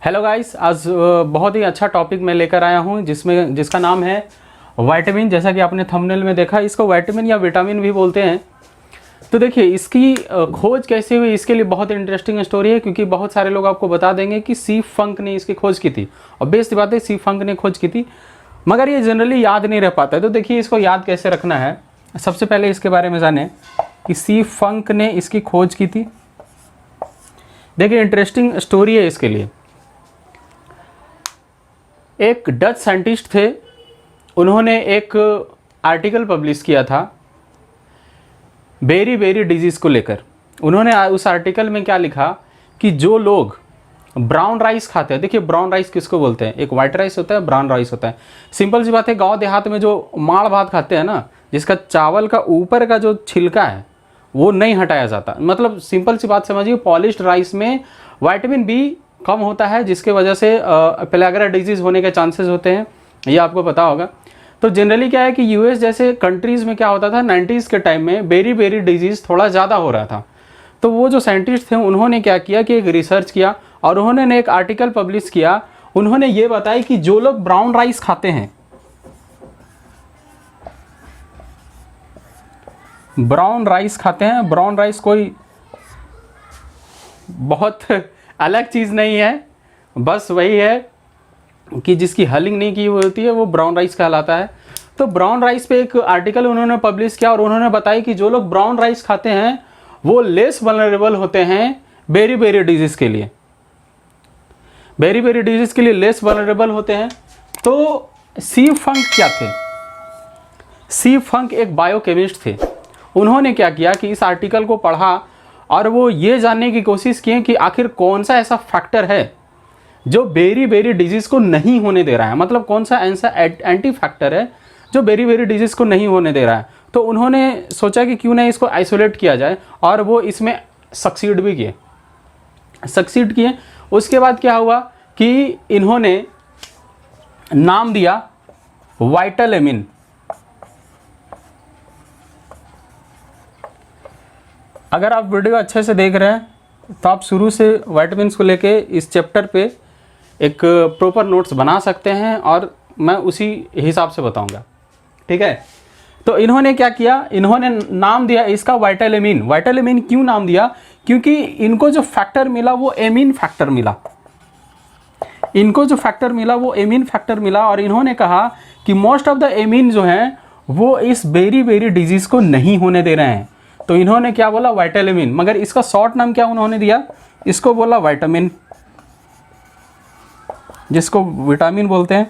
Hello guys, आज बहुत ही अच्छा टॉपिक मैं लेकर आया हूं जिसका नाम है विटामिन। जैसा कि आपने थंबनेल में देखा, इसको विटामिन या विटामिन भी बोलते हैं। तो देखिए, इसकी खोज कैसे हुई, इसके लिए बहुत इंटरेस्टिंग स्टोरी है, क्योंकि बहुत सारे लोग आपको बता देंगे कि सी फंक ने इसकी खोज की थी। और बेस्ट बात है, सी फंक ने खोज की थी, मगर ये जनरली याद नहीं रह पाता है। तो देखिए, इसको याद कैसे रखना है, सबसे पहले इसके बारे में जाने कि सी फंक ने इसकी खोज की थी। देखिए, इंटरेस्टिंग स्टोरी है इसके लिए। एक डच साइंटिस्ट थे, उन्होंने एक आर्टिकल पब्लिश किया था बेरी डिजीज़ को लेकर। उन्होंने उस आर्टिकल में क्या लिखा कि जो लोग ब्राउन राइस खाते हैं, देखिए ब्राउन राइस किसको बोलते हैं, एक वाइट राइस होता है, ब्राउन राइस होता है। सिंपल सी बात है, गांव देहात में जो माड़ भात खाते हैं ना, जिसका चावल का ऊपर का जो छिलका है वो नहीं हटाया जाता, मतलब सिंपल सी बात समझिए, पॉलिश्ड राइस में विटामिन बी कम होता है, जिसके वजह से पेलाग्रा डिजीज़ होने के चांसेस होते हैं, ये आपको पता होगा। तो जनरली क्या है कि यूएस जैसे कंट्रीज़ में क्या होता था, 90s के टाइम में बेरी डिजीज़ थोड़ा ज़्यादा हो रहा था। तो वो जो साइंटिस्ट थे, उन्होंने क्या किया कि एक रिसर्च किया और उन्होंने एक आर्टिकल पब्लिश किया। उन्होंने ये बताया कि जो लोग ब्राउन राइस खाते हैं, ब्राउन राइस कोई बहुत अलग चीज़ नहीं है, बस वही है कि जिसकी हलिंग नहीं की हुई होती है वो ब्राउन राइस कहलाता है। तो ब्राउन राइस पे एक आर्टिकल उन्होंने पब्लिश किया और उन्होंने बताया कि जो लोग ब्राउन राइस खाते हैं वो लेस वल्नरेबल होते हैं बेरी डिजीज़ के लिए, बेरी डिजीज़ के लिए लेस वल्नरेबल होते हैं। तो सी फंक क्या थे? सी फंक एक बायोकेमिस्ट थे। उन्होंने क्या किया कि इस आर्टिकल को पढ़ा और वो ये जानने की कोशिश की कि आखिर कौन सा ऐसा फैक्टर है जो बेरी डिजीज़ को नहीं होने दे रहा है, मतलब कौन सा ऐसा एंटी फैक्टर है जो बेरी डिजीज़ को नहीं होने दे रहा है। तो उन्होंने सोचा कि क्यों ना इसको आइसोलेट किया जाए, और वो इसमें सक्सीड किए। उसके बाद क्या हुआ कि इन्होंने नाम दिया विटामिन। अगर आप वीडियो अच्छे से देख रहे हैं तो आप शुरू से विटामिन को लेके इस चैप्टर पे एक प्रॉपर नोट्स बना सकते हैं और मैं उसी हिसाब से बताऊंगा, ठीक है। तो इन्होंने क्या किया, इन्होंने नाम दिया इसका विटामिन क्यों नाम दिया? क्योंकि इनको जो फैक्टर मिला वो एमीन फैक्टर मिला, और इन्होंने कहा कि मोस्ट ऑफ द एमीन जो हैं वो इस बेरी डिजीज़ को नहीं होने दे रहे हैं। तो इन्होंने क्या बोला, विटामिन, मगर इसका शॉर्ट नाम क्या उन्होंने दिया, इसको बोला विटामिन, जिसको विटामिन बोलते हैं।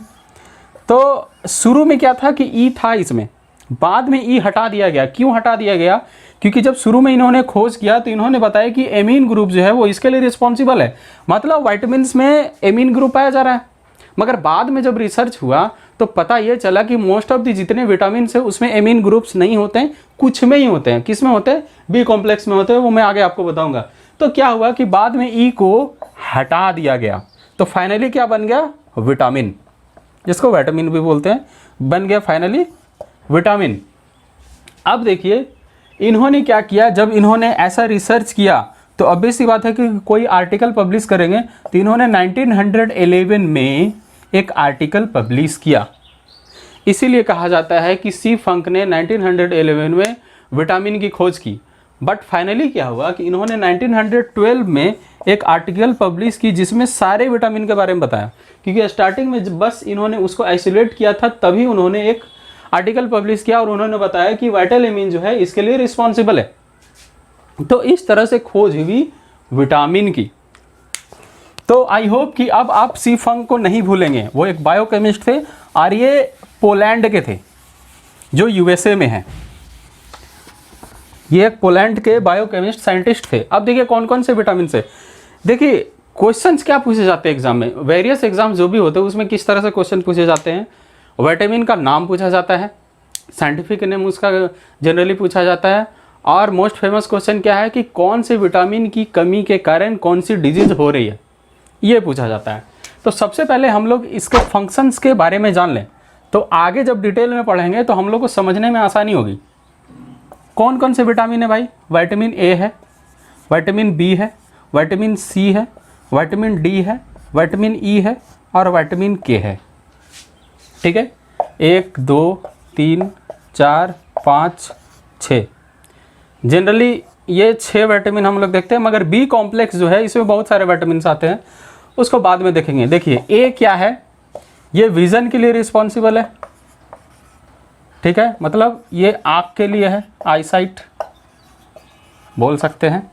तो शुरू में क्या था कि ई था इसमें, बाद में ई हटा दिया गया। क्यों हटा दिया गया? क्योंकि जब शुरू में इन्होंने खोज किया तो इन्होंने बताया कि एमीन ग्रुप जो है वो इसके लिए रिस्पॉन्सिबल है, मतलब विटामिन में एमीन ग्रुप पाया जा रहा है। मगर बाद में जब रिसर्च हुआ तो पता ये चला कि मोस्ट ऑफ द जितने विटामिन है उसमें एमीन ग्रुप्स नहीं होते हैं, कुछ में ही होते हैं। किस में होते हैं? बी कॉम्प्लेक्स में होते हैं, वो मैं आगे आपको बताऊंगा। तो क्या हुआ कि बाद में ई को हटा दिया गया, तो फाइनली क्या बन गया, विटामिन, जिसको विटामिन भी बोलते हैं, बन गया फाइनली विटामिन। अब देखिए इन्होंने क्या किया, जब इन्होंने ऐसा रिसर्च किया तो ऑब्वियस सी बात है कि कोई आर्टिकल पब्लिश करेंगे, तो इन्होंने 1911 में एक आर्टिकल पब्लिश किया। इसीलिए कहा जाता है कि सी फंक ने 1911 में विटामिन की खोज की। बट फाइनली क्या हुआ कि इन्होंने 1912 में एक आर्टिकल पब्लिश की जिसमें सारे विटामिन के बारे में बताया, क्योंकि स्टार्टिंग में बस इन्होंने उसको आइसोलेट किया था, तभी उन्होंने एक आर्टिकल पब्लिश किया और उन्होंने बताया कि विटामिन जो है इसके लिए रिस्पॉन्सिबल है। तो इस तरह से खोज हुई विटामिन की। तो आई होप कि अब आप सी फंक को नहीं भूलेंगे। वो एक बायोकेमिस्ट थे और ये पोलैंड के थे, जो यूएसए में है। ये एक पोलैंड के बायोकेमिस्ट साइंटिस्ट थे। अब देखिए कौन कौन से विटामिन से, देखिए क्वेश्चंस क्या पूछे जाते हैं एग्जाम में, वेरियस एग्जाम जो भी होते हैं उसमें किस तरह से क्वेश्चन पूछे जाते हैं। विटामिन का नाम पूछा जाता है, साइंटिफिक नेम उसका जनरली पूछा जाता है, और मोस्ट फेमस क्वेश्चन क्या है कि कौन से विटामिन की कमी के कारण कौन सी डिजीज हो रही है, ये पूछा जाता है। तो सबसे पहले हम लोग इसके फंक्शंस के बारे में जान लें, तो आगे जब डिटेल में पढ़ेंगे तो हम लोग को समझने में आसानी होगी। कौन कौन से विटामिन है भाई? विटामिन ए है, विटामिन बी है, विटामिन सी है, विटामिन डी है, विटामिन ई है और विटामिन के है। ठीक है, 1 2 3 4 5 6, जनरली ये 6 विटामिन हम लोग देखते हैं, मगर बी कॉम्प्लेक्स जो है इसमें बहुत सारे विटामिन आते हैं, उसको बाद में देखेंगे। देखिए ए क्या है, ये विजन के लिए रिस्पॉन्सिबल है। ठीक है, मतलब ये आँख के लिए है, आईसाइट बोल सकते हैं।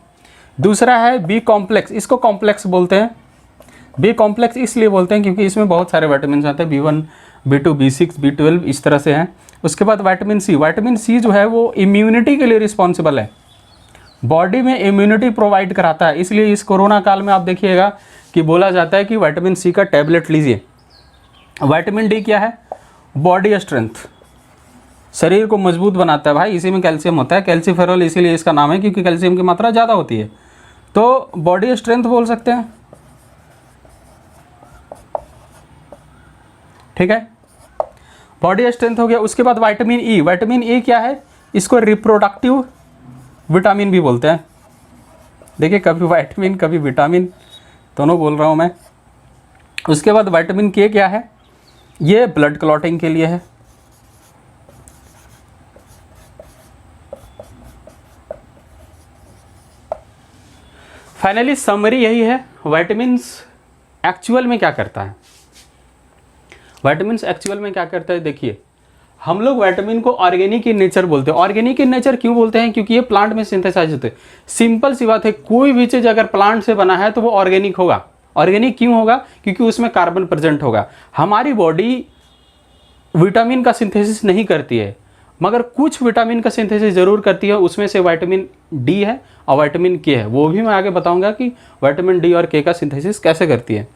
दूसरा है बी कॉम्प्लेक्स, इसको कॉम्प्लेक्स बोलते हैं। बी कॉम्प्लेक्स इसलिए बोलते हैं क्योंकि इसमें बहुत सारे विटामिन आते हैं, B1 B2 B6 B12 इस तरह से हैं। उसके बाद विटामिन सी जो है वो इम्यूनिटी के लिए रिस्पॉन्सिबल है, बॉडी में इम्यूनिटी प्रोवाइड कराता है। इसलिए इस कोरोना काल में आप देखिएगा कि बोला जाता है कि विटामिन सी का टैबलेट लीजिए। विटामिन डी क्या है, बॉडी स्ट्रेंथ, शरीर को मजबूत बनाता है भाई, इसी में कैल्शियम होता है, कैल्सीफेरॉल इसीलिए इसका नाम है क्योंकि कैल्शियम की मात्रा ज़्यादा होती है, तो बॉडी स्ट्रेंथ बोल सकते हैं। ठीक है, बॉडी स्ट्रेंथ हो गया। उसके बाद विटामिन ई क्या है, इसको रिप्रोडक्टिव विटामिन भी बोलते हैं। देखिए कभी विटामिन कभी विटामिन दोनों बोल रहा हूँ मैं। उसके बाद विटामिन के क्या है, ये ब्लड क्लॉटिंग के लिए है। फाइनली समरी यही है, विटामिन्स एक्चुअल में क्या करता है। विटामिन्स एक्चुअल में क्या करता है, देखिए हम लोग विटामिन को ऑर्गेनिक इन नेचर बोलते हैं। ऑर्गेनिक इन नेचर क्यों बोलते हैं, क्योंकि ये प्लांट में सिंथेसाइज होते हैं। सिंपल सी बात है, कोई भी चीज़ अगर प्लांट से बना है तो वो ऑर्गेनिक होगा। ऑर्गेनिक क्यों होगा, क्योंकि उसमें कार्बन प्रेजेंट होगा। हमारी बॉडी विटामिन का सिंथेसिस नहीं करती है, मगर कुछ विटामिन का सिंथेसिस जरूर करती है। उसमें से विटामिन डी है और विटामिन के है, वो भी मैं आगे बताऊंगा कि विटामिन डी और के का सिंथेसिस कैसे करती है।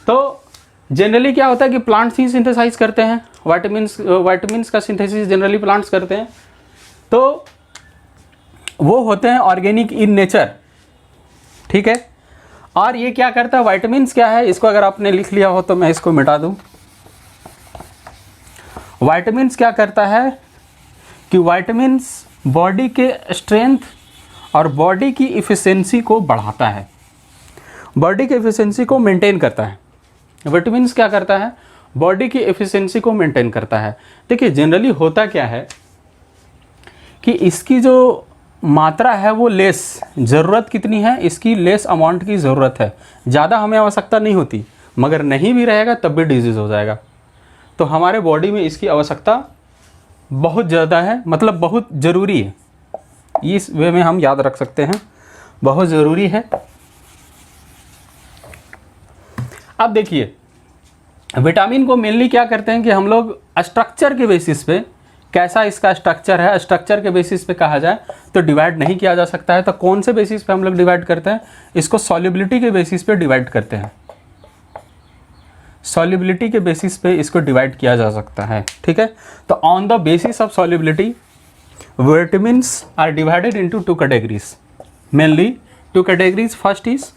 तो जनरली क्या होता है कि प्लांट्स ही सिंथेसाइज करते हैं, विटामिन्स का सिंथेसिस जनरली प्लांट्स करते हैं, तो वो होते हैं ऑर्गेनिक इन नेचर। ठीक है, और ये क्या करता है, विटामिन्स क्या है, इसको अगर आपने लिख लिया हो तो मैं इसको मिटा दूं। विटामिन्स क्या करता है कि विटामिन्स बॉडी के स्ट्रेंथ और बॉडी की इफिशिएंसी को बढ़ाता है, बॉडी की इफिशिएंसी को मेंटेन करता है। विटामिन्स क्या करता है, बॉडी की एफिशिएंसी को मेंटेन करता है। देखिए जनरली होता क्या है कि इसकी जो मात्रा है वो लेस, ज़रूरत कितनी है, इसकी लेस अमाउंट की ज़रूरत है, ज़्यादा हमें आवश्यकता नहीं होती, मगर नहीं भी रहेगा तब भी डिजीज़ हो जाएगा। तो हमारे बॉडी में इसकी आवश्यकता बहुत ज़्यादा है, मतलब बहुत ज़रूरी है। इस वे में हम याद रख सकते हैं, बहुत ज़रूरी है। अब देखिए विटामिन को मेनली क्या करते हैं कि हम लोग स्ट्रक्चर के बेसिस पे, कैसा इसका स्ट्रक्चर है, स्ट्रक्चर के बेसिस पे कहा जाए तो डिवाइड नहीं किया जा सकता है। तो कौन से बेसिस पे हम लोग डिवाइड करते हैं, इसको सॉल्युबिलिटी के बेसिस पे डिवाइड करते हैं। सॉल्युबिलिटी के बेसिस पे इसको डिवाइड किया जा सकता है। ठीक है, तो on the basis of solubility vitamins are divided into 2 categories, mainly 2 categories. First is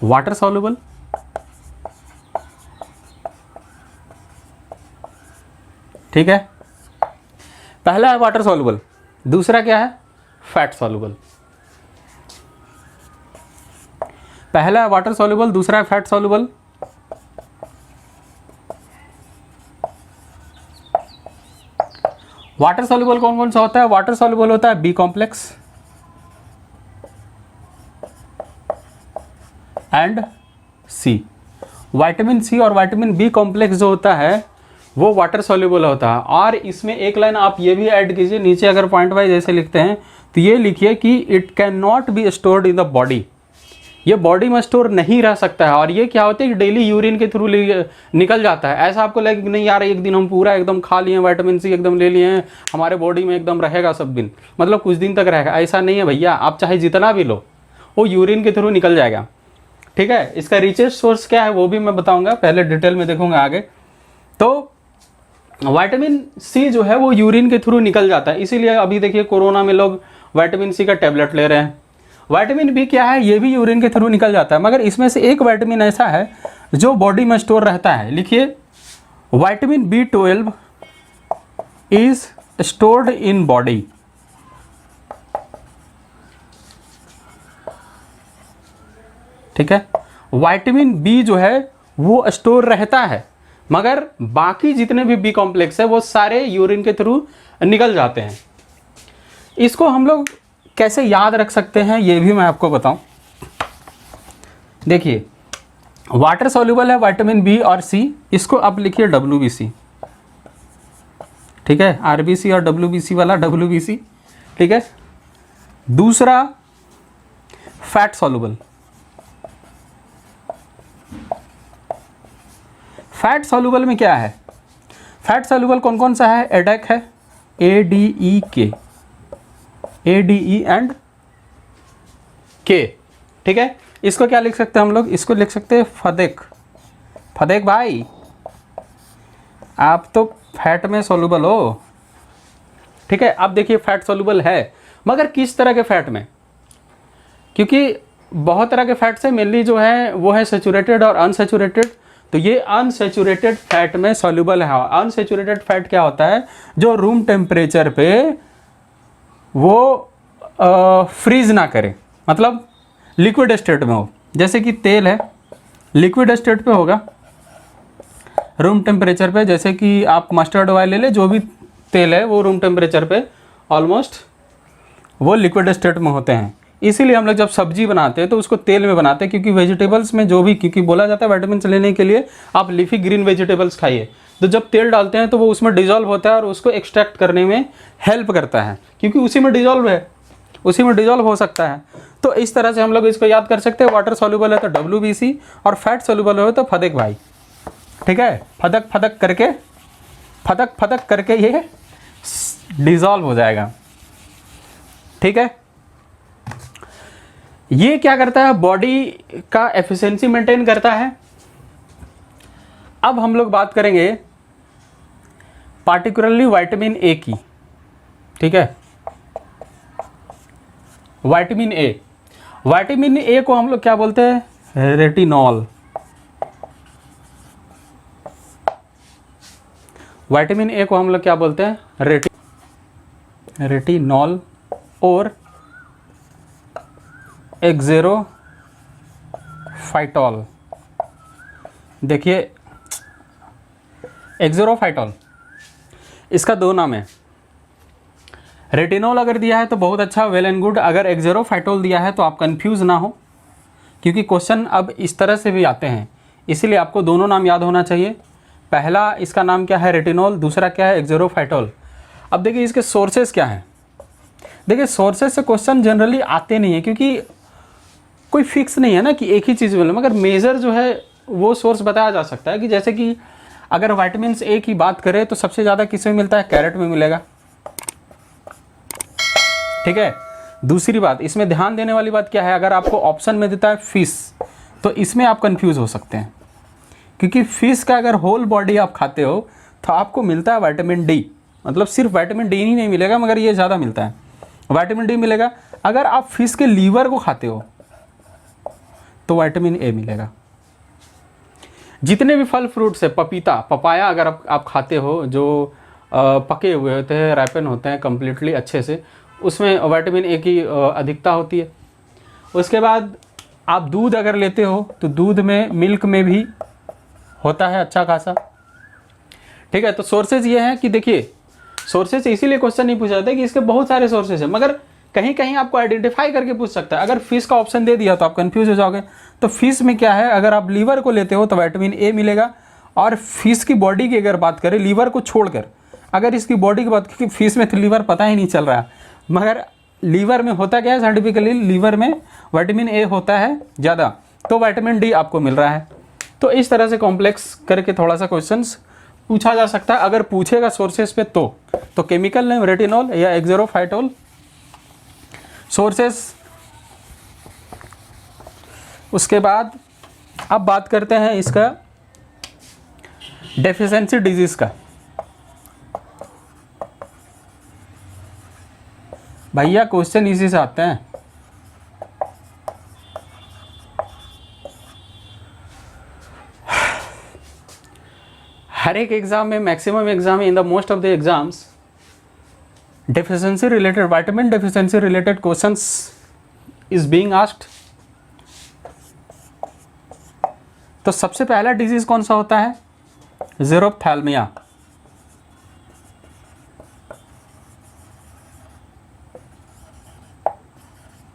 water soluble, ठीक है, पहला है वाटर सॉल्युबल, दूसरा क्या है, फैट सॉल्युबल। पहला है वाटर सॉल्युबल, दूसरा है फैट सॉल्युबल। वाटर सॉल्युबल कौन कौन सा होता है, वाटर सॉल्युबल होता है B complex and C. Vitamin C और विटामिन बी कॉम्प्लेक्स जो होता है वो वाटर सॉल्युबल होता है। और इसमें एक लाइन आप ये भी ऐड कीजिए नीचे, अगर पॉइंट वाइज ऐसे लिखते हैं तो ये लिखिए कि it can not be stored in the body, ये बॉडी में स्टोर नहीं रह सकता है। और ये क्या होता है कि डेली यूरिन के थ्रू निकल जाता है। ऐसा आपको लगे कि नहीं यार एक दिन हम पूरा एकदम खा लिए विटामिन सी एकदम ले लिए हैं, हमारे बॉडी में एकदम रहेगा सब दिन, मतलब कुछ दिन तक रहेगा, ऐसा नहीं है भैया। आप चाहे जितना भी लो वो यूरिन के थ्रू निकल जाएगा। ठीक है, इसका रिचेस्ट सोर्स क्या है वो भी मैं बताऊंगा, पहले डिटेल में देखूंगा आगे। तो विटामिन सी जो है वो यूरिन के थ्रू निकल जाता है, इसीलिए अभी देखिए कोरोना में लोग विटामिन सी का टैबलेट ले रहे हैं। विटामिन बी क्या है, ये भी यूरिन के थ्रू निकल जाता है, मगर इसमें से एक विटामिन ऐसा है जो बॉडी में स्टोर रहता है। लिखिए vitamin B12 is stored in body. ठीक है, विटामिन बी जो है वो स्टोर रहता है, मगर बाकी जितने भी बी कॉम्प्लेक्स है वो सारे यूरिन के थ्रू निकल जाते हैं। इसको हम लोग कैसे याद रख सकते हैं ये भी मैं आपको बताऊं। देखिए, वाटर सॉल्युबल है विटामिन बी और सी, इसको आप लिखिए WBC, ठीक है, RBC और WBC वाला WBC, ठीक है। दूसरा फैट सॉल्युबल, फैट सॉल्युबल में क्या है, फैट सॉल्युबल कौन कौन सा है, एडेक है, ADEK, ADE एंड K, ठीक है। इसको क्या लिख सकते हैं हम लोग, इसको लिख सकते हैं फदेक, फदेक भाई आप तो फैट में सॉल्युबल हो, ठीक है। अब देखिए फैट सॉल्युबल है, मगर किस तरह के फैट में, क्योंकि बहुत तरह के फैट से मेनली जो है वो है सैचुरेटेड और अनसैचुरेटेड, तो ये अनसैचुरेटेड फैट में सॉल्युबल है। अनसैचुरेटेड फैट क्या होता है, जो रूम टेम्परेचर पे वो फ्रीज ना करे, मतलब लिक्विड स्टेट में हो, जैसे कि तेल है लिक्विड स्टेट पे होगा रूम टेम्परेचर पे, जैसे कि आप मस्टर्ड ऑयल ले ले, जो भी तेल है वो रूम टेम्परेचर पे ऑलमोस्ट वो लिक्विड स्टेट में होते हैं। इसीलिए हम लोग जब सब्जी बनाते हैं तो उसको तेल में बनाते हैं, क्योंकि वेजिटेबल्स में जो भी, क्योंकि बोला जाता है विटामिन लेने के लिए आप लीफी ग्रीन वेजिटेबल्स खाइए, तो जब तेल डालते हैं तो वो उसमें डिजॉल्व होता है और उसको एक्सट्रैक्ट करने में हेल्प करता है, क्योंकि उसी में डिजॉल्व है, उसी में डिजॉल्व हो सकता है। तो इस तरह से हम लोग इसको याद कर सकते हैं। वाटर सॉल्युबल है तो WBC और फैट सॉल्युबल हो तो फदक भाई, ठीक है। फदक फदक करके, फदक फदक करके ये डिजॉल्व हो जाएगा, ठीक है। ये क्या करता है, बॉडी का एफिशिएंसी मेंटेन करता है। अब हम लोग बात करेंगे पार्टिकुलरली विटामिन ए की, ठीक है। विटामिन ए, विटामिन ए को हम लोग क्या बोलते हैं, रेटिनॉल। विटामिन ए को हम लोग क्या बोलते हैं, रेटिनॉल और एक्सेरोफाइटॉल। देखिए एक्सेरोफाइटॉल, इसका दो नाम है। रेटिनॉल अगर दिया है तो बहुत अच्छा, वेल एंड गुड। अगर एक्सेरोफाइटॉल दिया है तो आप कंफ्यूज ना हो, क्योंकि क्वेश्चन अब इस तरह से भी आते हैं, इसीलिए आपको दोनों नाम याद होना चाहिए। पहला इसका नाम क्या है, रेटिनॉल, दूसरा क्या है, एक्सेरोफाइटॉल। अब देखिए इसके सोर्सेस क्या हैं। देखिए सोर्सेस से क्वेश्चन जनरली आते नहीं है, क्योंकि कोई फिक्स नहीं है ना कि एक ही चीज़ मिले, मगर मेजर जो है वो सोर्स बताया जा सकता है। कि जैसे कि अगर विटामिन ए की बात करें तो सबसे ज़्यादा किस में मिलता है, कैरेट में मिलेगा, ठीक है। दूसरी बात, इसमें ध्यान देने वाली बात क्या है, अगर आपको ऑप्शन में देता है फिश, तो इसमें आप कंफ्यूज हो सकते हैं, क्योंकि फिश का अगर होल बॉडी आप खाते हो तो आपको मिलता है विटामिन डी, मतलब सिर्फ विटामिन डी ही नहीं मिलेगा, मगर ये ज़्यादा मिलता है, विटामिन डी मिलेगा। अगर आप फिश के लीवर को खाते हो तो विटामिन ए मिलेगा। जितने भी फल फ्रूट्स है, पपीता, पपाया अगर आप खाते हो, जो पके हुए होते हैं, रैपन होते हैं कम्प्लीटली अच्छे से, उसमें विटामिन ए की अधिकता होती है। उसके बाद आप दूध अगर लेते हो तो दूध में, मिल्क में भी होता है अच्छा खासा, ठीक है। तो सोर्सेज ये हैं कि देखिए, सोर्सेज इसीलिए क्वेश्चन नहीं पूछा जाता है कि इसके बहुत सारे सोर्सेज हैं, मगर कहीं कहीं आपको आइडेंटिफाई करके पूछ सकता है। अगर फिश का ऑप्शन दे दिया तो आप कंफ्यूज हो जाओगे। तो फिश में क्या है, अगर आप लीवर को लेते हो तो विटामिन ए मिलेगा। और फिश की बॉडी की अगर बात करें, लीवर को छोड़कर, अगर इसकी बॉडी की बात करें, फिश में तो लीवर पता ही नहीं चल रहा, मगर लीवर में होता क्या है, साइंटिफिकली लीवर में विटामिन ए होता है ज़्यादा, तो विटामिन डी आपको मिल रहा है। तो इस तरह से कॉम्प्लेक्स करके थोड़ा सा क्वेश्चंस पूछा जा सकता है। अगर पूछेगा सोर्सेस पे तो केमिकल नेम रेटिनॉल या एक्सेरोफाइटॉल। सोर्सेस, उसके बाद अब बात करते हैं इसका डेफिशिएंसी डिजीज का। भैया क्वेश्चन इसी से आते हैं। हर एक एग्जाम में, मैक्सिमम एग्जाम में, in the most of the exams, deficiency related, vitamin deficiency related questions is being asked. तो सबसे पहला डिजीज़ कौन सा होता है? ज़ेरोप्थैल्मिया।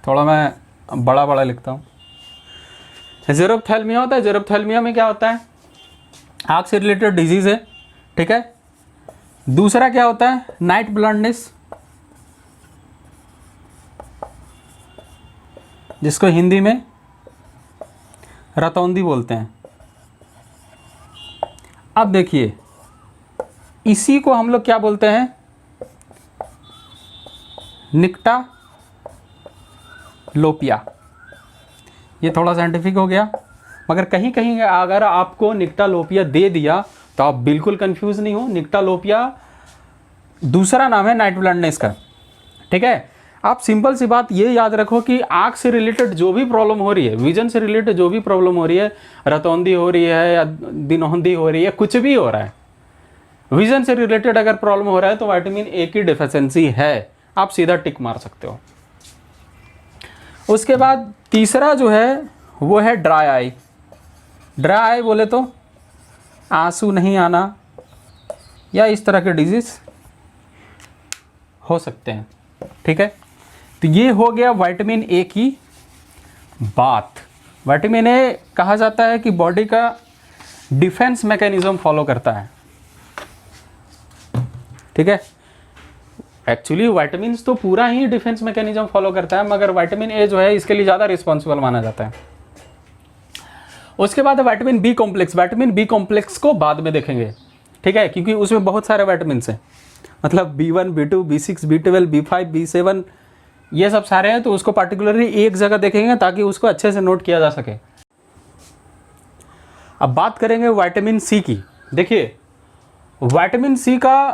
थोड़ा मैं बड़ा बड़ा लिखता हूँ। ज़ेरोप्थैल्मिया होता है। ज़ेरोप्थैल्मिया में क्या होता है? आँख से रिलेटेड डिजीज़ है, ठीक है। दूसरा क्या होता है? नाइट ब्लाइंडनेस, जिसको हिंदी में रतौंधी बोलते हैं। अब देखिए, इसी को हम लोग क्या बोलते हैं? निक्टा लोपिया। ये थोड़ा साइंटिफिक हो गया, मगर कहीं कहीं अगर आपको निक्टा लोपिया दे दिया तो आप बिल्कुल कंफ्यूज नहीं हो। निक्टा लोपिया दूसरा नाम है नाइट ब्लाइंडनेस का, ठीक है। आप सिंपल सी बात ये याद रखो कि आँख से रिलेटेड जो भी प्रॉब्लम हो रही है, विजन से रिलेटेड जो भी प्रॉब्लम हो रही है, रतौंधी हो रही है या दिनौंधी हो रही है, कुछ भी हो रहा है, विजन से रिलेटेड अगर प्रॉब्लम हो रहा है तो विटामिन ए की डिफिशियंसी है, आप सीधा टिक मार सकते हो। उसके बाद तीसरा जो है वो है ड्राई आई। ड्राई आई बोले तो आंसू नहीं आना या इस तरह के डिजीज हो सकते हैं, ठीक है। तो ये हो गया विटामिन ए की बात। विटामिन ए कहा जाता है कि बॉडी का डिफेंस मैकेनिज्म फॉलो करता है, ठीक है। एक्चुअली विटामिन तो पूरा ही डिफेंस मैकेनिज्म फॉलो करता है, मगर विटामिन ए जो है इसके लिए ज़्यादा रिस्पॉन्सिबल माना जाता है। उसके बाद vitamin B complex. Vitamin B complex को बाद में देखेंगे, ठीक है, क्योंकि उसमें बहुत सारे विटामिन हैं, मतलब B1, B2, B6, B12, B5, B7, ये सब सारे हैं। तो उसको पार्टिकुलरली एक जगह देखेंगे ताकि उसको अच्छे से नोट किया जा सके। अब बात करेंगे विटामिन सी की। देखिए, विटामिन सी का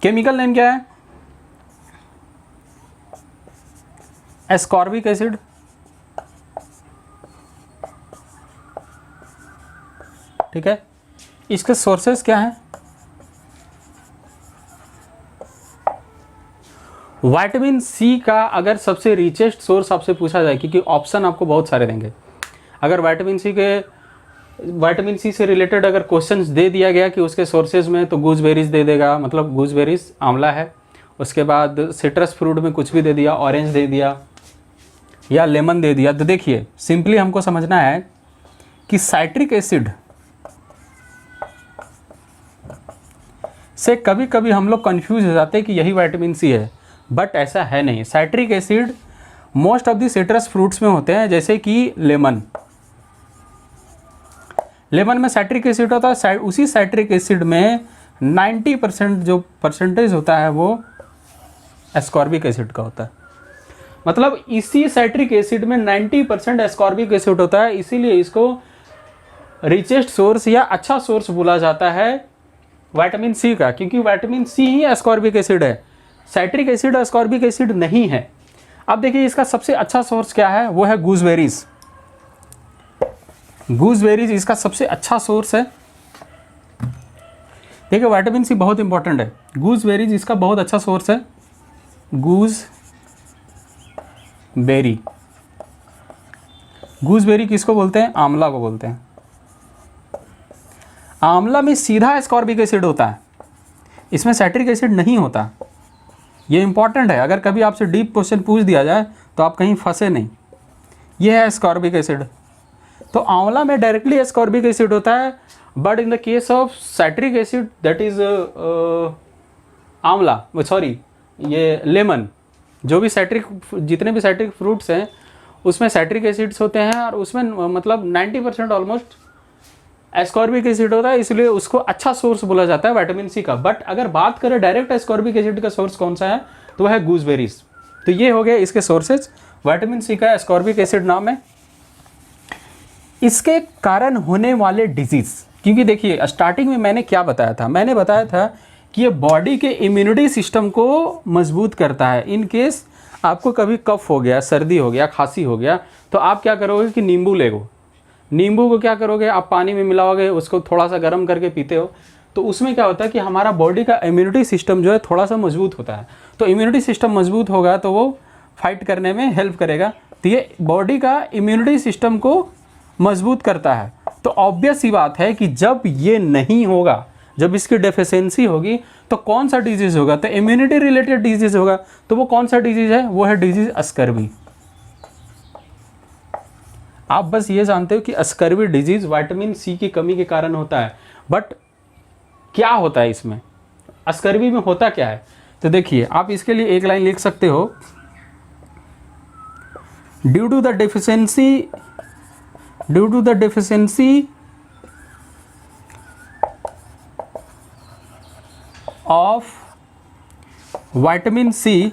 केमिकल नेम क्या है? एस्कॉर्बिक एसिड, ठीक है। इसके सोर्सेस क्या हैं? विटामिन सी का अगर सबसे रिचेस्ट सोर्स आपसे पूछा जाए, क्योंकि ऑप्शन आपको बहुत सारे देंगे, अगर विटामिन सी से रिलेटेड अगर क्वेश्चंस दे दिया गया कि उसके सोर्सेज में, तो गूजबेरीज दे देगा, मतलब गूजबेरीज आंवला है। उसके बाद सिट्रस फ्रूट में कुछ भी दे दिया, ऑरेंज दे दिया या लेमन दे दिया। तो देखिए, सिंपली हमको समझना है कि साइट्रिक एसिड से कभी कभी हम लोग कंफ्यूज हो जाते हैं कि यही विटामिन सी है, बट ऐसा है नहीं। Citric acid most of the citrus fruits में होते हैं, जैसे कि लेमन। लेमन में साइट्रिक एसिड होता है। उसी साइट्रिक एसिड में 90% जो परसेंटेज होता है वो एस्कॉर्बिक एसिड का होता है। मतलब इसी साइट्रिक एसिड में 90% एस्कॉर्बिक एसिड होता है, इसीलिए इसको रिचेस्ट सोर्स या अच्छा सोर्स बोला जाता है विटामिन सी का, क्योंकि विटामिन सी ही एस्कॉर्बिक एसिड है। साइट्रिक एसिड एस्कॉर्बिक एसिड नहीं है। अब देखिए, इसका सबसे अच्छा सोर्स क्या है? वो है गूजबेरीज। गूजबेरीज इसका सबसे अच्छा सोर्स है। देखिए, विटामिन सी बहुत इंपॉर्टेंट है। गूजबेरीज इसका बहुत अच्छा सोर्स है। गूजबेरी, गूजबेरी किसको बोलते हैं? आंवला को बोलते हैं। आंवला में सीधा एस्कॉर्बिक एसिड होता है, इसमें साइट्रिक एसिड नहीं होता। ये इंपॉर्टेंट है, अगर कभी आपसे डीप क्वेश्चन पूछ दिया जाए तो आप कहीं फंसे नहीं। ये है एस्कॉर्बिक एसिड। तो आंवला में डायरेक्टली एस्कॉर्बिक एसिड होता है, but in the case of citric acid that is आंवला, सॉरी ये लेमन, जो भी साइट्रिक, जितने भी साइट्रिक फ्रूट्स हैं उसमें साइट्रिक एसिड्स होते हैं, और उसमें मतलब 90% ऑलमोस्ट एस्कॉर्बिक एसिड होता है, इसलिए उसको अच्छा सोर्स बोला जाता है विटामिन सी का। बट अगर बात करें डायरेक्ट एस्कॉर्बिक एसिड का सोर्स कौन सा है, तो वह है गूजबेरीज। तो ये हो गया इसके सोर्सेज। विटामिन सी का एस्कॉर्बिक एसिड नाम है। इसके कारण होने वाले डिजीज, क्योंकि देखिए स्टार्टिंग में मैंने क्या बताया था? मैंने बताया था कि ये बॉडी के इम्यूनिटी सिस्टम को मजबूत करता है। इन केस आपको कभी कफ हो गया, सर्दी हो गया, खांसी हो गया, तो आप क्या करोगे कि नींबू लेगो। नींबू को क्या करोगे? आप पानी में मिलाओगे, उसको थोड़ा सा गर्म करके पीते हो, तो उसमें क्या होता है कि हमारा बॉडी का इम्यूनिटी सिस्टम जो है थोड़ा सा मजबूत होता है। तो इम्यूनिटी सिस्टम मजबूत होगा तो वो फाइट करने में हेल्प करेगा। तो ये बॉडी का इम्यूनिटी सिस्टम को मजबूत करता है। तो तो ऑब्वियस सी बात है कि जब ये नहीं होगा, जब इसकी डेफिशिएंसी होगी, तो कौन सा डिजीज होगा? तो इम्यूनिटी रिलेटेड डिजीज होगा। तो वो कौन सा डिजीज है? वो है डिजीज स्कर्वी। आप बस ये जानते हो कि स्कर्वी डिजीज विटामिन सी की कमी के कारण होता है, बट क्या होता है इसमें, स्कर्वी में होता क्या है? तो देखिए, आप इसके लिए एक लाइन लिख सकते हो, due to the deficiency of vitamin C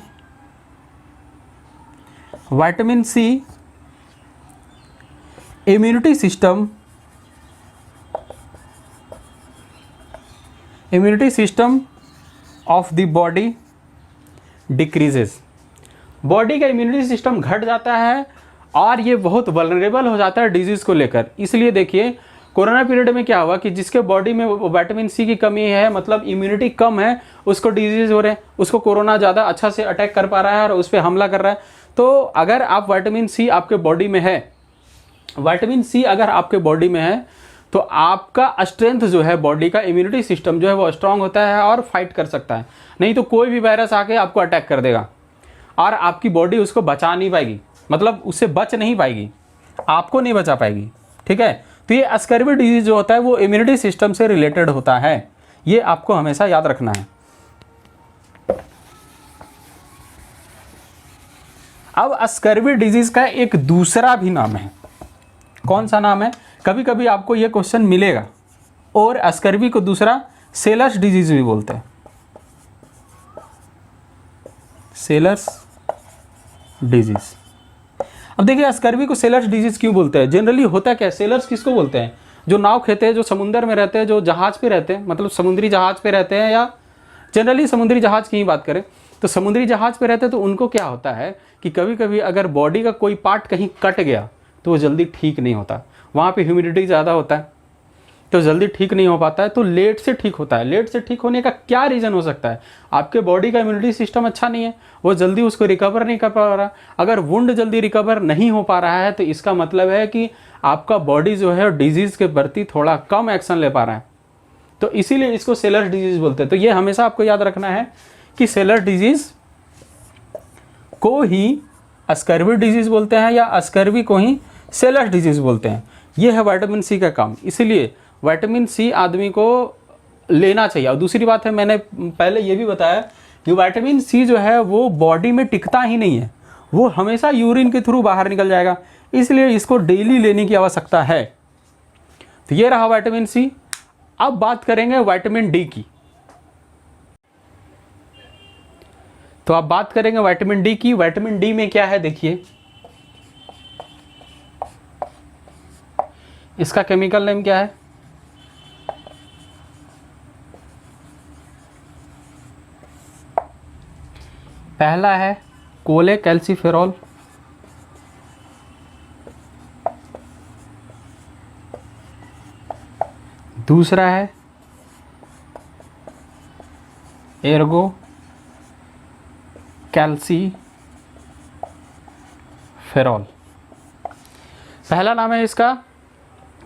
immunity system of the body decreases. Body का इम्यूनिटी सिस्टम घट जाता है और ये बहुत वल्नरेबल हो जाता है डिजीज को लेकर। इसलिए देखिए, कोरोना पीरियड में क्या हुआ कि जिसके बॉडी में विटामिन सी की कमी है, मतलब इम्यूनिटी कम है, उसको डिजीज हो रहे हैं, उसको कोरोना ज़्यादा अच्छा से अटैक कर पा रहा है और उस पर हमला कर रहा है। तो अगर आप विटामिन सी आपके बॉडी में है, विटामिन सी अगर आपके बॉडी में है, तो आपका स्ट्रेंथ जो है, बॉडी का इम्यूनिटी सिस्टम जो है वो स्ट्रांग होता है और फाइट कर सकता है। नहीं तो कोई भी वायरस आके आपको अटैक कर देगा और आपकी बॉडी उसको बचा नहीं पाएगी, मतलब उससे बच नहीं पाएगी, आपको नहीं बचा पाएगी। ठीक है, तो ये स्कर्वी डिजीज जो होता है वो इम्यूनिटी सिस्टम से रिलेटेड होता है, ये आपको हमेशा याद रखना है। अब स्कर्वी डिजीज का एक दूसरा भी नाम है। कौन सा नाम है? कभी कभी आपको ये क्वेश्चन मिलेगा। और स्कर्वी को दूसरा सेलर्स डिजीज भी बोलते हैं, सेलर्स डिजीज। अब देखिए, स्कर्वी को सेलर्स डिजीज क्यों बोलते हैं? जनरली होता क्या है, सेलर्स किसको बोलते हैं? जो नाव खेते हैं, जो समुंदर में रहते हैं, जो जहाज पे रहते हैं, मतलब समुद्री जहाज पे रहते हैं, या जनरली समुद्री जहाज की ही बात करें तो समुद्री जहाज पे रहते हैं। तो उनको क्या होता है कि कभी कभी अगर बॉडी का कोई पार्ट कहीं कट गया तो वो जल्दी ठीक नहीं होता, वहाँ पे ह्यूमिडिटी ज़्यादा होता है तो जल्दी ठीक नहीं हो पाता है, तो लेट से ठीक होता है। लेट से ठीक होने का क्या रीज़न हो सकता है? आपके बॉडी का इम्यूनिटी सिस्टम अच्छा नहीं है, वो जल्दी उसको रिकवर नहीं कर पा रहा। अगर वुंड जल्दी रिकवर नहीं हो पा रहा है तो इसका मतलब है कि आपका बॉडी जो है डिजीज़ के प्रति थोड़ा कम एक्शन ले पा रहा है, तो इसीलिए इसको सेलर डिजीज़ बोलते हैं। तो ये हमेशा आपको याद रखना है कि सेलर डिजीज़ को ही स्कर्वी डिजीज़ बोलते हैं या स्कर्वी को ही सेलर डिजीज़ बोलते हैं। ये है विटामिन सी का काम, इसीलिए विटामिन सी आदमी को लेना चाहिए। और दूसरी बात है, मैंने पहले ये भी बताया कि विटामिन सी जो है वो बॉडी में टिकता ही नहीं है, वो हमेशा यूरिन के थ्रू बाहर निकल जाएगा, इसलिए इसको डेली लेने की आवश्यकता है। तो ये रहा विटामिन सी। अब बात करेंगे विटामिन डी की। तो अब बात करेंगे विटामिन डी की। विटामिन डी में क्या है, देखिए इसका केमिकल नेम क्या है? पहला है कोलेकैल्सिफेरॉल, दूसरा है एर्गो कैल्सीफेरॉल। पहला नाम है इसका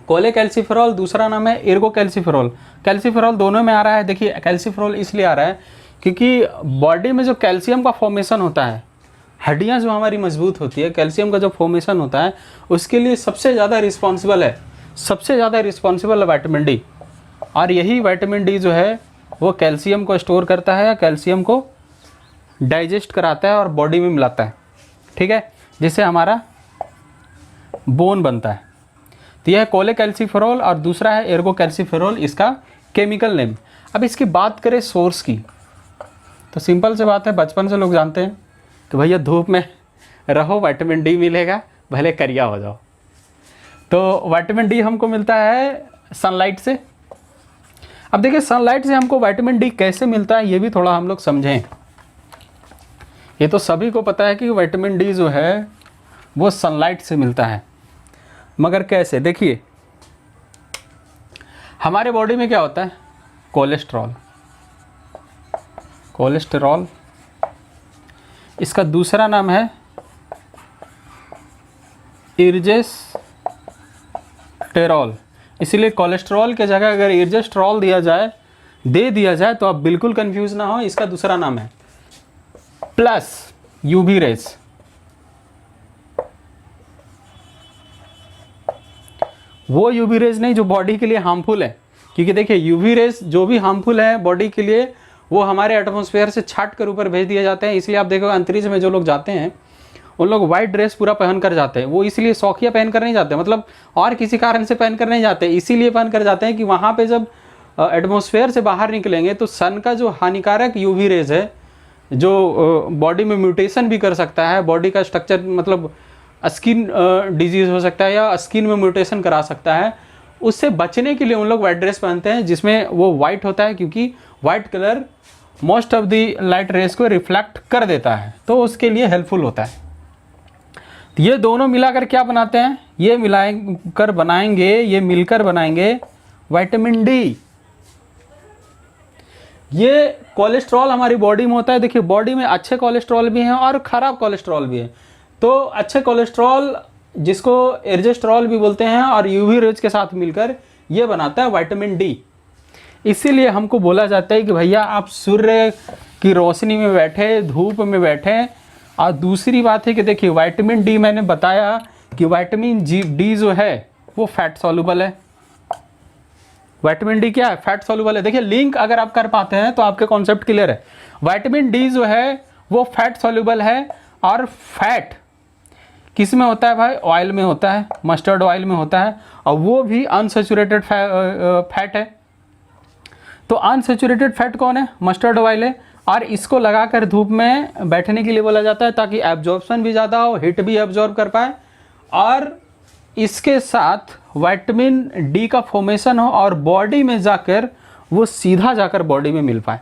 कोलेकैल्सिफेरॉल, दूसरा नाम है एर्गो कैल्सीफेरॉल। कैल्सीफेरॉल दोनों में आ रहा है। देखिए, कैल्सीफेरॉल इसलिए आ रहा है क्योंकि बॉडी में जो कैल्शियम का फॉर्मेशन होता है, हड्डियां जो हमारी मजबूत होती है, कैल्शियम का जो फॉर्मेशन होता है उसके लिए सबसे ज़्यादा रिस्पॉन्सिबल है विटामिन डी। और यही विटामिन डी जो है वो कैल्शियम को स्टोर करता है या कैल्शियम को डाइजेस्ट कराता है और बॉडी में मिलाता है। ठीक है, जिससे हमारा बोन बनता है। तो यह है कोलेकैल्सिफेरॉल और दूसरा है एर्गो कैल्सीफेरॉल, इसका केमिकल नेम। अब इसकी बात करें सोर्स की, तो सिंपल से बात है, बचपन से लोग जानते हैं कि भैया धूप में रहो विटामिन डी मिलेगा, भले करिया हो जाओ। तो विटामिन डी हमको मिलता है सनलाइट से। अब देखिए, सनलाइट से हमको विटामिन डी कैसे मिलता है ये भी थोड़ा हम लोग समझें। ये तो सभी को पता है कि विटामिन डी जो है वो सनलाइट से मिलता है, मगर कैसे? देखिए, हमारे बॉडी में क्या होता है? कोलेस्टेरॉल, इसका दूसरा नाम है इर्जेस्टेरॉल। इसीलिए कोलेस्ट्रॉल के जगह अगर इर्जेस्ट्रॉल दे दिया जाए तो आप बिल्कुल कंफ्यूज ना हो, इसका दूसरा नाम है प्लस यूवी रेज। वो यूवी रेज नहीं जो बॉडी के लिए हार्मफुल है, क्योंकि देखिए यूवी रेज जो भी हार्मफुल है बॉडी के लिए वो हमारे एटमॉस्फेयर से छाट कर ऊपर भेज दिए जाते हैं। इसलिए आप देखो अंतरिक्ष में जो लोग जाते हैं उन लोग वाइट ड्रेस पूरा पहन कर जाते हैं। वो इसलिए शौकिया पहन कर नहीं जाते, मतलब और किसी कारण से पहन कर नहीं जाते, इसीलिए पहन कर जाते हैं कि वहाँ पे जब एटमॉस्फेयर से बाहर निकलेंगे तो सन का जो हानिकारक यूवी रेज है जो बॉडी में म्यूटेशन भी कर सकता है, बॉडी का स्ट्रक्चर मतलब स्किन डिजीज़ हो सकता है या स्किन में म्यूटेशन करा सकता है, उससे बचने के लिए उन लोग वाइट ड्रेस पहनते हैं जिसमें वो वाइट होता है, क्योंकि white colour most of the light rays को रिफ्लेक्ट कर देता है, तो उसके लिए हेल्पफुल होता है। तो ये दोनों मिलाकर क्या बनाते हैं, ये मिलाकर बनाएंगे, ये मिलकर बनाएंगे विटामिन डी। ये कोलेस्ट्रॉल हमारी बॉडी में होता है। देखिए बॉडी में अच्छे कोलेस्ट्रॉल भी हैं और ख़राब कोलेस्ट्रॉल भी है। तो अच्छे कोलेस्ट्रॉल जिसको एर्जेस्ट्रॉल भी बोलते हैं और यूवी रेज के साथ मिलकर ये बनाता है विटामिन डी। इसीलिए हमको बोला जाता है कि भैया आप सूर्य की रोशनी में बैठे, धूप में बैठे। और दूसरी बात है कि देखिए विटामिन डी, मैंने बताया कि विटामिन डी जो है वो फैट सॉल्युबल है। विटामिन डी क्या है, फैट सॉल्युबल है। देखिए लिंक अगर आप कर पाते हैं तो आपके कॉन्सेप्ट क्लियर है। विटामिन डी जो है वो फैट सॉल्युबल है, और फैट किस में होता है भाई, ऑयल में होता है, मस्टर्ड ऑयल में होता है, और वो भी अनसैचुरेटेड फैट है। तो अनसैचुरेटेड फैट कौन है, मस्टर्ड ऑयल है। और इसको लगाकर धूप में बैठने के लिए बोला जाता है ताकि एब्जॉर्प्शन भी ज़्यादा हो, हीट भी एब्जॉर्ब कर पाए, और इसके साथ विटामिन डी का फॉर्मेशन हो और बॉडी में जाकर वो सीधा जाकर बॉडी में मिल पाए।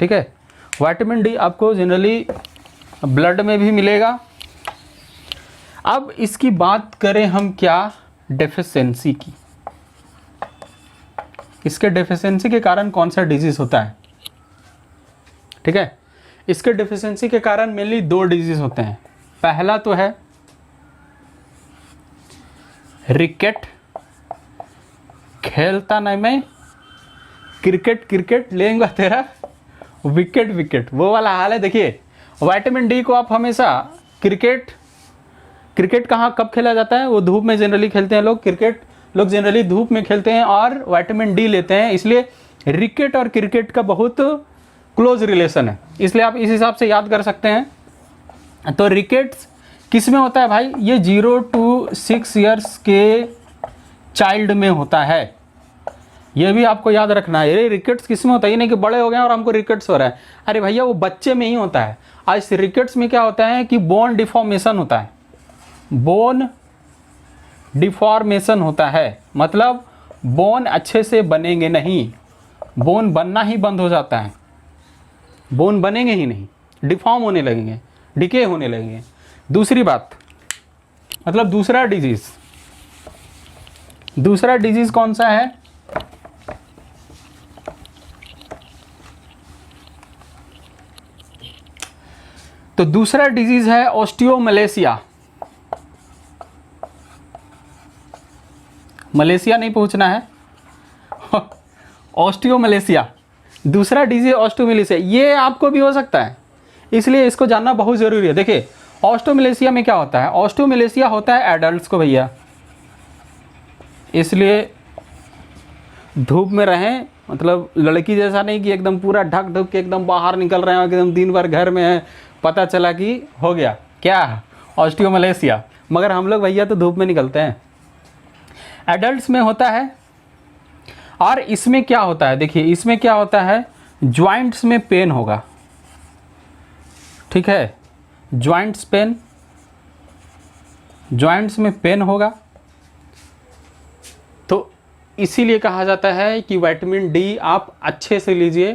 ठीक है, विटामिन डी आपको जनरली ब्लड में भी मिलेगा। अब इसकी बात करें हम क्या, डेफिशिएंसी की। इसके डेफिशिएंसी के कारण कौन सा डिजीज होता है। ठीक है, इसके डेफिशिएंसी के कारण मेनली 2 डिजीज होते हैं। पहला तो है रिकेट, खेलता नहीं मैं क्रिकेट लेंगा तेरा विकेट, वो वाला हाल है। देखिए विटामिन डी को आप हमेशा क्रिकेट कहाँ कब खेला जाता है, वो धूप में जनरली खेलते हैं लोग। क्रिकेट लोग जनरली धूप में खेलते हैं और विटामिन डी लेते हैं, इसलिए रिकेट और क्रिकेट का बहुत क्लोज रिलेशन है, इसलिए आप इस हिसाब से याद कर सकते हैं। तो रिकेट किस में होता है भाई, ये 0 to 6 ईयर्स के चाइल्ड में होता है। ये भी आपको याद रखना है। ये रिकेट्स किस में होता है, ये नहीं कि बड़े हो गए और हमको रिकेट्स हो रहा है। अरे भैया वो बच्चे में ही होता है। आज इस रिकेट्स में क्या होता है कि बोन डिफॉर्मेशन होता है, बोन डिफॉर्मेशन होता है, मतलब बोन अच्छे से बनेंगे नहीं, बोन बनना ही बंद हो जाता है, बोन बनेंगे ही नहीं, डिफॉर्म होने लगेंगे, डिके होने लगेंगे। दूसरी बात मतलब दूसरा डिजीज कौन सा है, तो दूसरा डिजीज है ऑस्टियोमलेशिया। मलेशिया नहीं पहुंचना है ऑस्टियोमलेशिया दूसरा डिजीज ऑस्टियोमलेशिया, ये आपको भी हो सकता है, इसलिए इसको जानना बहुत ज़रूरी है। देखिए ऑस्टियोमलेशिया में क्या होता है, ऑस्टियोमलेशिया होता है एडल्ट्स को भैया, इसलिए धूप में रहें, मतलब लड़की जैसा नहीं कि एकदम पूरा ढक ढक के एकदम बाहर निकल रहे हैं, एकदम दिन भर घर में है, पता चला कि हो गया क्या ऑस्टियोमलेशिया, मगर हम लोग भैया तो धूप में निकलते हैं। एडल्ट्स में होता है। और इसमें क्या होता है, देखिए इसमें क्या होता है, जॉइंट्स में पेन होगा। ठीक है, जॉइंट्स में पेन होगा, तो इसीलिए कहा जाता है कि विटामिन डी आप अच्छे से लीजिए,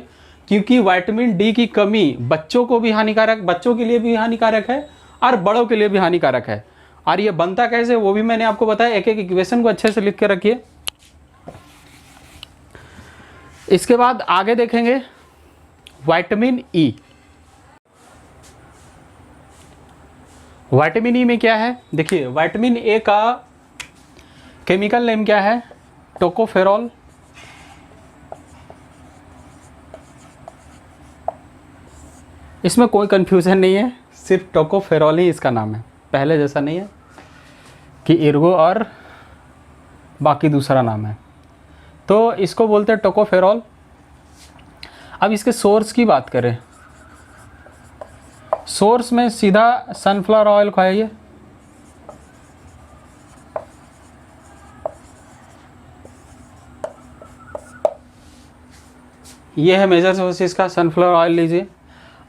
क्योंकि विटामिन डी की कमी बच्चों को भी हानिकारक, बच्चों के लिए भी हानिकारक है और बड़ों के लिए भी हानिकारक है। और ये बनता कैसे वो भी मैंने आपको बताया, एक एक इक्वेशन को अच्छे से लिख के रखिए। इसके बाद आगे देखेंगे विटामिन ई। विटामिन ई में क्या है, देखिए विटामिन ए का केमिकल नेम क्या है, टोकोफेरॉल, इसमें कोई कंफ्यूजन नहीं है, सिर्फ टोकोफेरॉल ही इसका नाम है, पहले जैसा नहीं है कि इर्गो और बाकी दूसरा नाम है। तो इसको बोलते हैं टोकोफेरॉल। अब इसके सोर्स की बात करें, सोर्स में सीधा सनफ्लावर ऑयल को आइए, ये है मेजर सोर्स इसका, सनफ्लावर ऑयल लीजिए।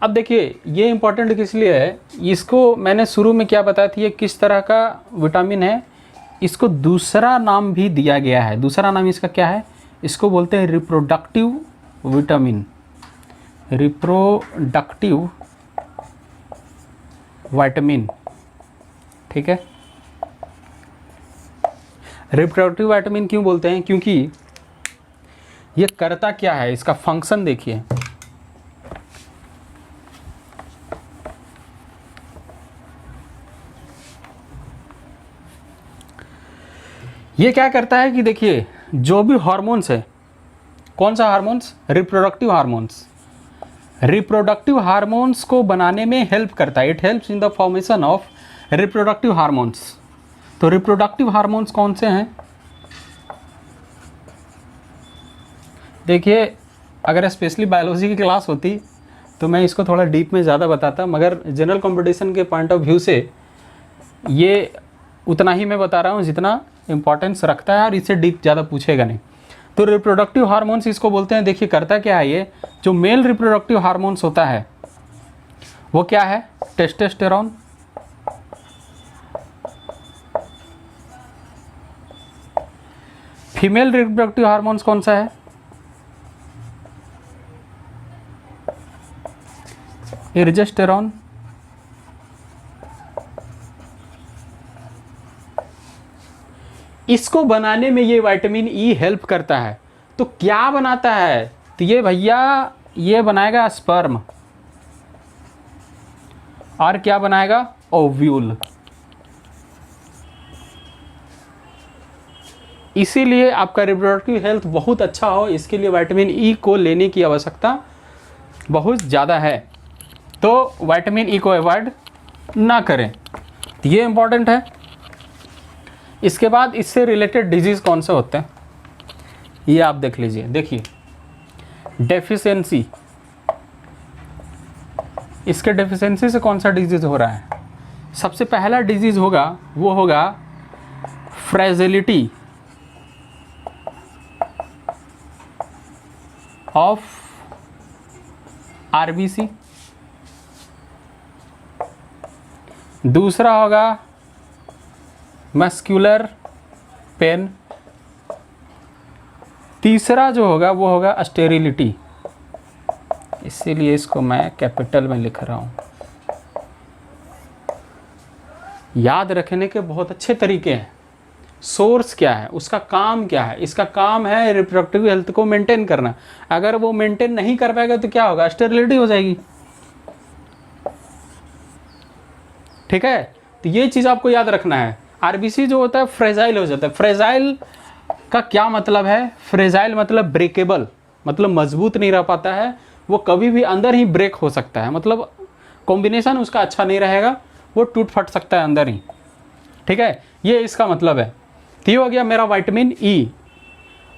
अब देखिए ये इंपॉर्टेंट किस लिए है, इसको मैंने शुरू में क्या बताया था, ये किस तरह का विटामिन है, इसको दूसरा नाम भी दिया गया है। दूसरा नाम इसका क्या है, इसको बोलते हैं रिप्रोडक्टिव विटामिन, रिप्रोडक्टिव विटामिन, ठीक है। रिप्रोडक्टिव विटामिन क्यों बोलते हैं, क्योंकि ये करता क्या है, इसका फंक्शन देखिए। ये क्या करता है कि देखिए जो भी हार्मोन्स है, कौन सा hormones, reproductive hormones, reproductive hormones को बनाने में हेल्प करता है। It helps in the formation of reproductive hormones. तो रिप्रोडक्टिव हार्मोन्स कौन से हैं, देखिए अगर स्पेशली बायोलॉजी की क्लास होती तो मैं इसको थोड़ा डीप में ज़्यादा बताता, मगर जनरल कंपटीशन के पॉइंट ऑफ व्यू से ये उतना ही मैं बता रहा हूँ जितना इंपॉर्टेंस रखता है, और इससे डीप ज़्यादा पूछेगा नहीं। तो रिप्रोडक्टिव हार्मोन्स इसको बोलते हैं। देखिए करता क्या है, ये जो मेल रिप्रोडक्टिव हार्मोन्स होता है वो क्या है, टेस्टोस्टेरोन, फीमेल रिप्रोडक्टिव हार्मोन्स कौन सा है, प्रोजेस्टेरॉन। इसको बनाने में ये विटामिन ई हेल्प करता है। तो क्या बनाता है, तो ये भैया ये बनाएगा स्पर्म, और क्या बनाएगा, ओव्यूल। इसीलिए आपका रिप्रोडक्टिव हेल्थ बहुत अच्छा हो, इसके लिए विटामिन ई को लेने की आवश्यकता बहुत ज़्यादा है। तो विटामिन ई को अवॉइड ना करें, तो ये इंपॉर्टेंट है। इसके बाद इससे रिलेटेड डिजीज़ कौन से होते हैं, ये आप देख लीजिए। देखिए डेफिशिएंसी, इसके डेफिशिएंसी से कौन सा डिजीज़ हो रहा है, सबसे पहला डिजीज़ होगा वो होगा फ्रेजिलिटी ऑफ आरबीसी, दूसरा होगा मस्कुलर पेन, तीसरा जो होगा वो होगा स्टेरिलिटी। इसीलिए इसको मैं कैपिटल में लिख रहा हूँ। याद रखने के बहुत अच्छे तरीके हैं। सोर्स क्या है, उसका काम क्या है, इसका काम है रिप्रोडक्टिव हेल्थ को मेंटेन करना। अगर वो मेंटेन नहीं कर पाएगा तो क्या होगा, स्टेरिलिटी हो जाएगी, ठीक है। तो ये चीज़ आपको याद रखना है। आरबीसी जो होता है फ्रेजाइल हो जाता है। फ्रेजाइल का क्या मतलब है, फ्रेजाइल मतलब ब्रेकेबल, मतलब मजबूत नहीं रह पाता है, वो कभी भी अंदर ही ब्रेक हो सकता है, मतलब कॉम्बिनेशन उसका अच्छा नहीं रहेगा, वो टूट फट सकता है अंदर ही, ठीक है। ये इसका मतलब है। तो ये हो गया मेरा विटामिन ई।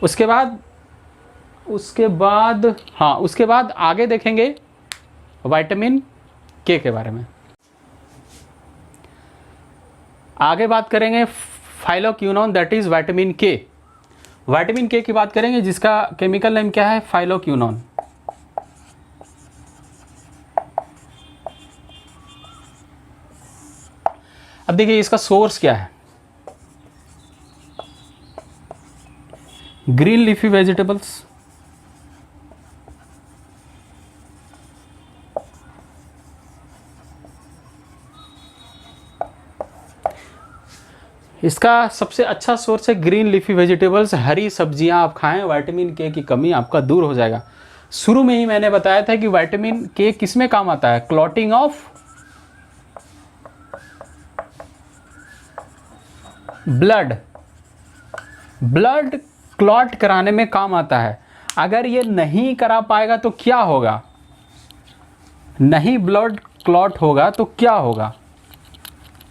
उसके बाद आगे देखेंगे विटामिन के के बारे में। आगे बात करेंगे फाइलोक्विनोन, दैट इज विटामिन के। विटामिन के की बात करेंगे जिसका केमिकल नेम क्या है, फाइलोक्विनोन। अब देखिए इसका सोर्स क्या है, ग्रीन लीफी वेजिटेबल्स, इसका सबसे अच्छा सोर्स है ग्रीन लीफी वेजिटेबल्स। हरी सब्जियां आप खाएं, विटामिन के की कमी आपका दूर हो जाएगा। शुरू में ही मैंने बताया था कि विटामिन के किस में काम आता है, क्लॉटिंग ऑफ ब्लड क्लॉट कराने में काम आता है। अगर ये नहीं करा पाएगा तो क्या होगा, नहीं ब्लड क्लॉट होगा तो क्या होगा,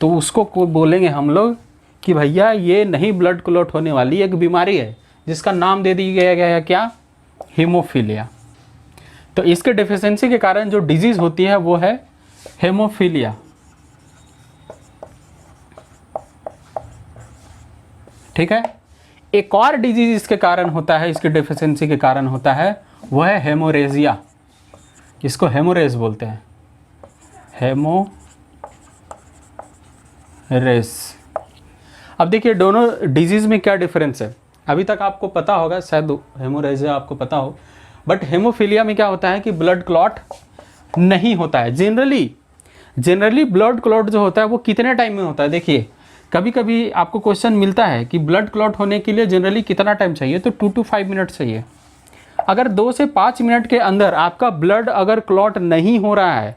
तो उसको बोलेंगे हम लोग कि भैया ये नहीं ब्लड क्लॉट होने वाली एक बीमारी है जिसका नाम दे दिया गया है क्या, हीमोफीलिया। तो इसके डेफिशिएंसी के कारण जो डिजीज होती है वो है हेमोफीलिया। ठीक है। एक और डिजीज इसके कारण होता है, इसके डेफिशिएंसी के कारण होता है, वो है हेमोरेजिया, इसको हेमोरेज बोलते हैं, हेमोरेज। अब देखिए दोनों डिजीज में क्या डिफरेंस है, अभी तक आपको पता होगा, शायद हेमोरेजिया आपको पता हो, बट हेमोफीलिया में क्या होता है कि ब्लड क्लॉट नहीं होता है। जनरली ब्लड क्लॉट जो होता है वो कितने टाइम में होता है। देखिए कभी कभी आपको क्वेश्चन मिलता है कि ब्लड क्लॉट होने के लिए जनरली कितना टाइम चाहिए, तो 2 to 5 मिनट चाहिए। अगर 2 से 5 मिनट के अंदर आपका ब्लड अगर क्लॉट नहीं हो रहा है,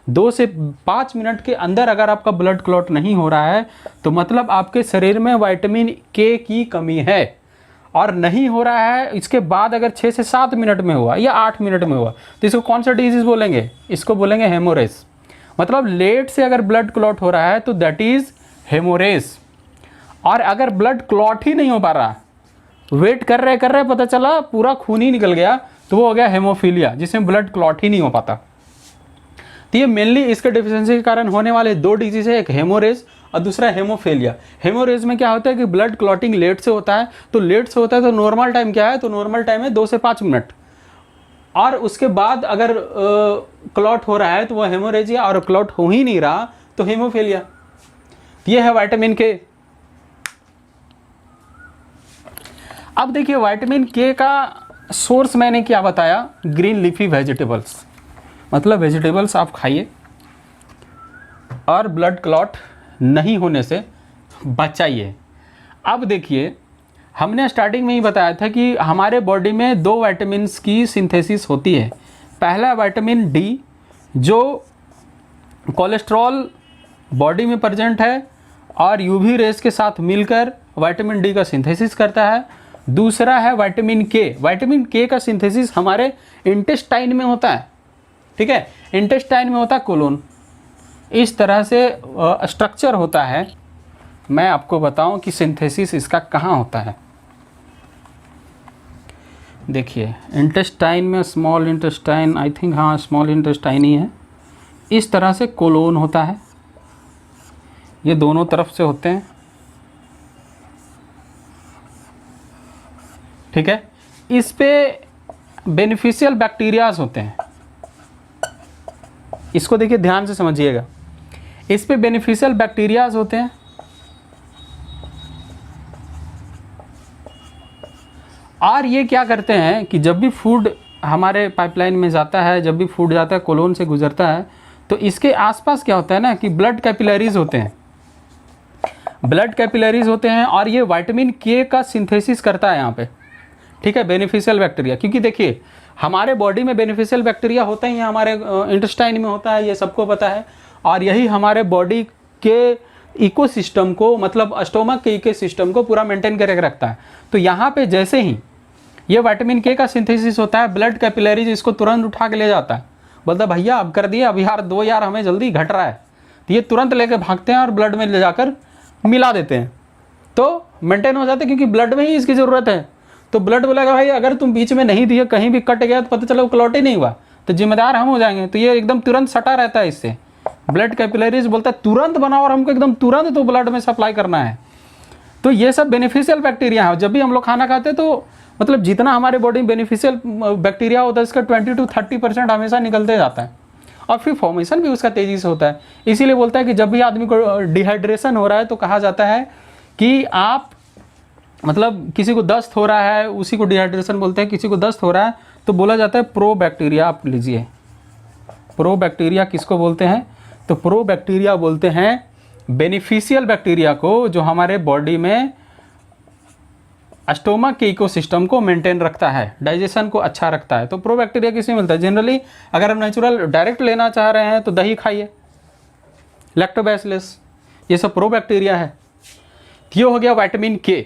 2 से 5 मिनट के अंदर अगर आपका ब्लड क्लॉट नहीं हो रहा है, तो मतलब आपके शरीर में विटामिन के की कमी है। और नहीं हो रहा है इसके बाद अगर 6 से 7 मिनट में हुआ या 8 मिनट में हुआ, तो इसको कौन सा डिजीज बोलेंगे, इसको बोलेंगे हेमोरेज। मतलब लेट से अगर ब्लड क्लॉट हो रहा है तो दैट इज हेमोरेज। और अगर ब्लड क्लॉट ही नहीं हो पा रहा, वेट कर रहे पता चला पूरा खून ही निकल गया, तो वो हो गया हेमोफीलिया, जिसमें ब्लड क्लॉट ही नहीं हो पाता। तो ये मेनली इसके डेफिशिएंसी के कारण होने वाले 2 डिजीज है, एक हेमोरेज और दूसरा हेमोफीलिया। हेमोरेज में क्या होता है कि ब्लड क्लॉटिंग लेट से होता है, तो लेट से होता है तो नॉर्मल टाइम क्या है, तो नॉर्मल टाइम है 2 से 5 मिनट। और उसके बाद अगर क्लॉट हो रहा है तो वो हेमोरेजिया, और क्लॉट हो ही नहीं रहा तो हेमोफीलिया। ये है विटामिन के। अब देखिए विटामिन के का सोर्स मैंने क्या बताया, ग्रीन लीफी वेजिटेबल्स, मतलब वेजिटेबल्स आप खाइए और ब्लड क्लॉट नहीं होने से बचाइए। अब देखिए हमने स्टार्टिंग में ही बताया था कि हमारे बॉडी में 2 विटामिन्स की सिंथेसिस होती है। पहला विटामिन डी जो कोलेस्ट्रॉल बॉडी में प्रेजेंट है और यूवी रेस के साथ मिलकर विटामिन डी का सिंथेसिस करता है। दूसरा है विटामिन के। विटामिन के का सिंथेसिस हमारे इंटेस्टाइन में होता है। ठीक है, इंटेस्टाइन में होता है कोलोन। इस तरह से स्ट्रक्चर होता है। मैं आपको बताऊं कि सिंथेसिस इसका कहाँ होता है। देखिए इंटेस्टाइन में, स्मॉल इंटेस्टाइन, आई थिंक हाँ स्मॉल इंटेस्टाइन ही है। इस तरह से कोलोन होता है, ये दोनों तरफ से होते हैं। ठीक है, इस पे बेनिफिशियल बैक्टीरियाज होते हैं। इसको देखिए ध्यान से समझिएगा, इस पे बेनिफिशियल बैक्टीरियाज होते हैं और ये क्या करते हैं कि जब भी फूड हमारे पाइपलाइन में जाता है, जब भी फूड जाता है कोलोन से गुजरता है, तो इसके आसपास क्या होता है ना कि ब्लड कैपिलरीज होते हैं। ब्लड कैपिलरीज होते हैं और ये विटामिन के का सिंथेसिस करता है यहाँ पे। ठीक है, बेनिफिशियल बैक्टीरिया, क्योंकि देखिए हमारे बॉडी में बेनिफिशियल बैक्टीरिया होता ही है, हमारे इंटेस्टाइन में होता है, ये सबको पता है। और यही हमारे बॉडी के इकोसिस्टम को, मतलब स्टोमक के इकोसिस्टम को पूरा मेंटेन करके रखता है। तो यहाँ पे जैसे ही ये विटामिन के का सिंथेसिस होता है, ब्लड कैपिलरीज इसको तुरंत उठा के ले जाता है, बोलता है भैया अब कर दिए, अब यार 2 यार हमें जल्दी घट रहा है। तो ये तुरंत लेके भागते हैं और ब्लड में ले जाकर मिला देते हैं, तो मेंटेन हो जाते हैं, क्योंकि ब्लड में ही इसकी ज़रूरत है। तो ब्लड बोलेगा भाई अगर तुम बीच में नहीं दिए, कहीं भी कट गया तो पता चला वो क्लॉट ही नहीं हुआ, तो जिम्मेदार हम हो जाएंगे। तो ये एकदम तुरंत सटा रहता है इससे। ब्लड कैपिलरीज बोलता है तुरंत बनाओ और हमको एकदम तुरंत तो ब्लड में सप्लाई करना है। तो ये सब बेनिफिशियल बैक्टीरिया है। जब भी हम लोग खाना खाते हैं तो मतलब जितना हमारे बॉडी में बेनिफिशियल बैक्टीरिया होता है, इसका 20 to 30% हमेशा निकलते जाता है और फिर फॉर्मेशन भी उसका तेज़ी से होता है। इसीलिए बोलता है कि जब भी आदमी को डिहाइड्रेशन हो रहा है तो कहा जाता है कि आप, मतलब किसी को दस्त हो रहा है उसी को डिहाइड्रेशन बोलते हैं, किसी को दस्त हो रहा है तो बोला जाता है प्रो बैक्टीरिया। आप लीजिए, प्रो बैक्टीरिया किसको बोलते हैं, तो प्रो बैक्टीरिया बोलते हैं बेनिफिशियल बैक्टीरिया को, जो हमारे बॉडी में स्टोमक के इकोसिस्टम को मेंटेन रखता है, डाइजेशन को अच्छा रखता है। तो प्रो बैक्टीरिया किसमें मिलता है, जनरली अगर हम नेचुरल डायरेक्ट लेना चाह रहे हैं तो दही खाइए, लैक्टोबैसिलस, ये सब प्रो बैक्टीरिया है। ये हो गया विटामिन के।